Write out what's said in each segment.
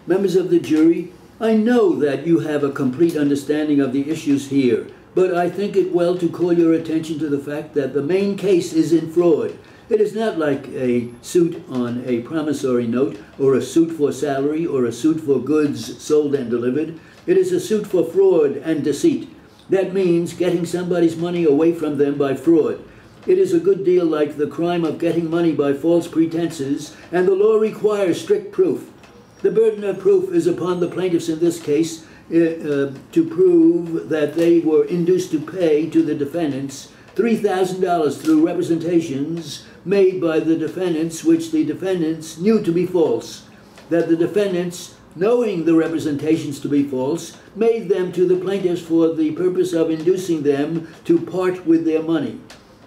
Members of the jury, I know that you have a complete understanding of the issues here, but I think it well to call your attention to the fact that the main case is in fraud. It is not like a suit on a promissory note, or a suit for salary, or a suit for goods sold and delivered. It is a suit for fraud and deceit. That means getting somebody's money away from them by fraud. It is a good deal like the crime of getting money by false pretenses, and the law requires strict proof. The burden of proof is upon the plaintiffs in this case to prove that they were induced to pay to the defendants $3,000 through representations made by the defendants which the defendants knew to be false, that the defendants, knowing the representations to be false, made them to the plaintiffs for the purpose of inducing them to part with their money,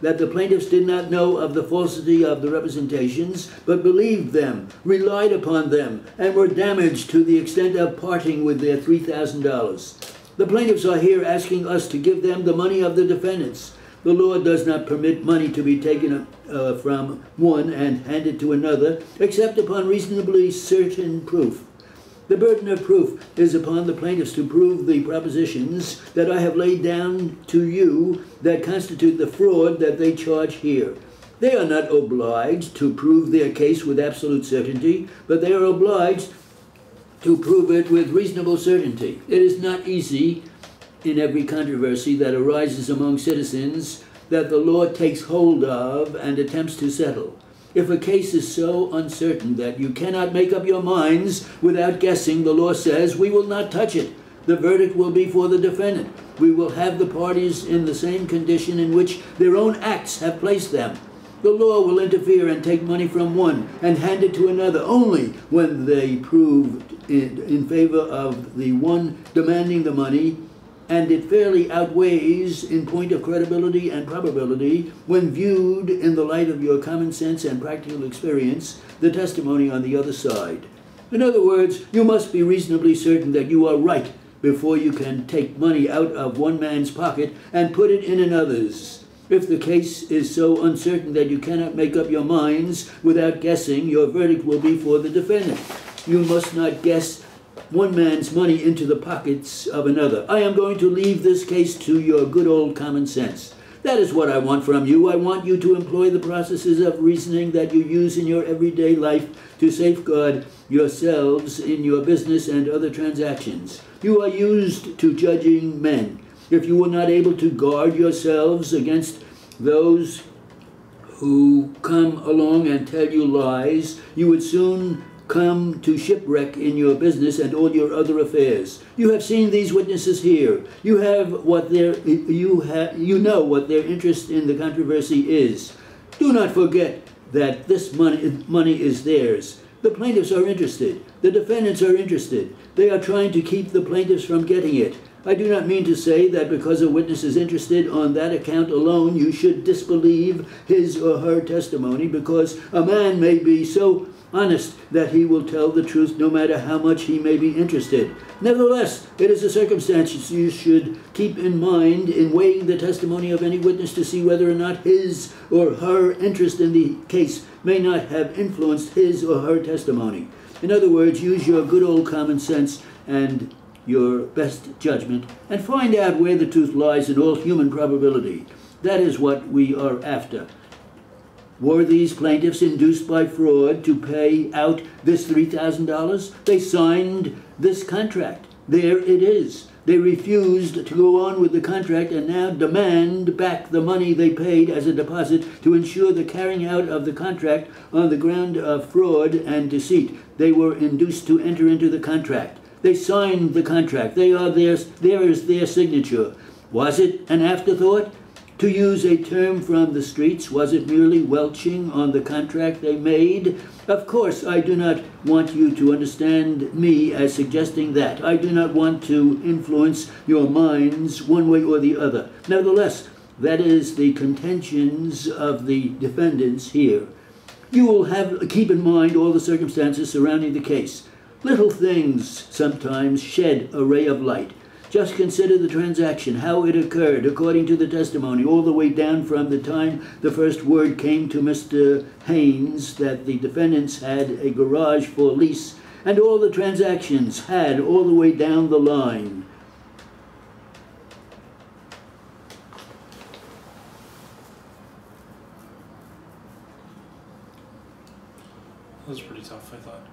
that the plaintiffs did not know of the falsity of the representations, but believed them, relied upon them, and were damaged to the extent of parting with their $3,000. The plaintiffs are here asking us to give them the money of the defendants. The law does not permit money to be taken from one and handed to another, except upon reasonably certain proof. The burden of proof is upon the plaintiffs to prove the propositions that I have laid down to you that constitute the fraud that they charge here. They are not obliged to prove their case with absolute certainty, but they are obliged to prove it with reasonable certainty. It is not easy in every controversy that arises among citizens that the law takes hold of and attempts to settle. If a case is so uncertain that you cannot make up your minds without guessing, the law says, we will not touch it. The verdict will be for the defendant. We will have the parties in the same condition in which their own acts have placed them. The law will interfere and take money from one and hand it to another only when they prove in favor of the one demanding the money, and it fairly outweighs in point of credibility and probability when viewed in the light of your common sense and practical experience, the testimony on the other side. In other words, you must be reasonably certain that you are right before you can take money out of one man's pocket and put it in another's. If the case is so uncertain that you cannot make up your minds without guessing, your verdict will be for the defendant. You must not guess one man's money into the pockets of another. I am going to leave this case to your good old common sense. That is what I want from you. I want you to employ the processes of reasoning that you use in your everyday life to safeguard yourselves in your business and other transactions. You are used to judging men. If you were not able to guard yourselves against those who come along and tell you lies, you would soon come to shipwreck in your business and all your other affairs. You have seen these witnesses here. You know what their interest in the controversy is. Do not forget that this money is theirs. The plaintiffs are interested. The defendants are interested. They are trying to keep the plaintiffs from getting it. I do not mean to say that because a witness is interested on that account alone, you should disbelieve his or her testimony, because a man may be so honest that he will tell the truth no matter how much he may be interested. Nevertheless, it is a circumstance you should keep in mind in weighing the testimony of any witness to see whether or not his or her interest in the case may not have influenced his or her testimony. In other words, use your good old common sense and your best judgment and find out where the truth lies in all human probability. That is what we are after. Were these plaintiffs induced by fraud to pay out this $3,000? They signed this contract. There it is. They refused to go on with the contract and now demand back the money they paid as a deposit to ensure the carrying out of the contract on the ground of fraud and deceit. They were induced to enter into the contract. They signed the contract. There is their signature. Was it an afterthought? To use a term from the streets, was it merely welching on the contract they made? Of course, I do not want you to understand me as suggesting that. I do not want to influence your minds one way or the other. Nevertheless, that is the contentions of the defendants here. You will keep in mind all the circumstances surrounding the case. Little things sometimes shed a ray of light. Just consider the transaction, how it occurred, according to the testimony, all the way down from the time the first word came to Mr. Haynes that the defendants had a garage for lease and all the transactions had all the way down the line. That was pretty tough, I thought.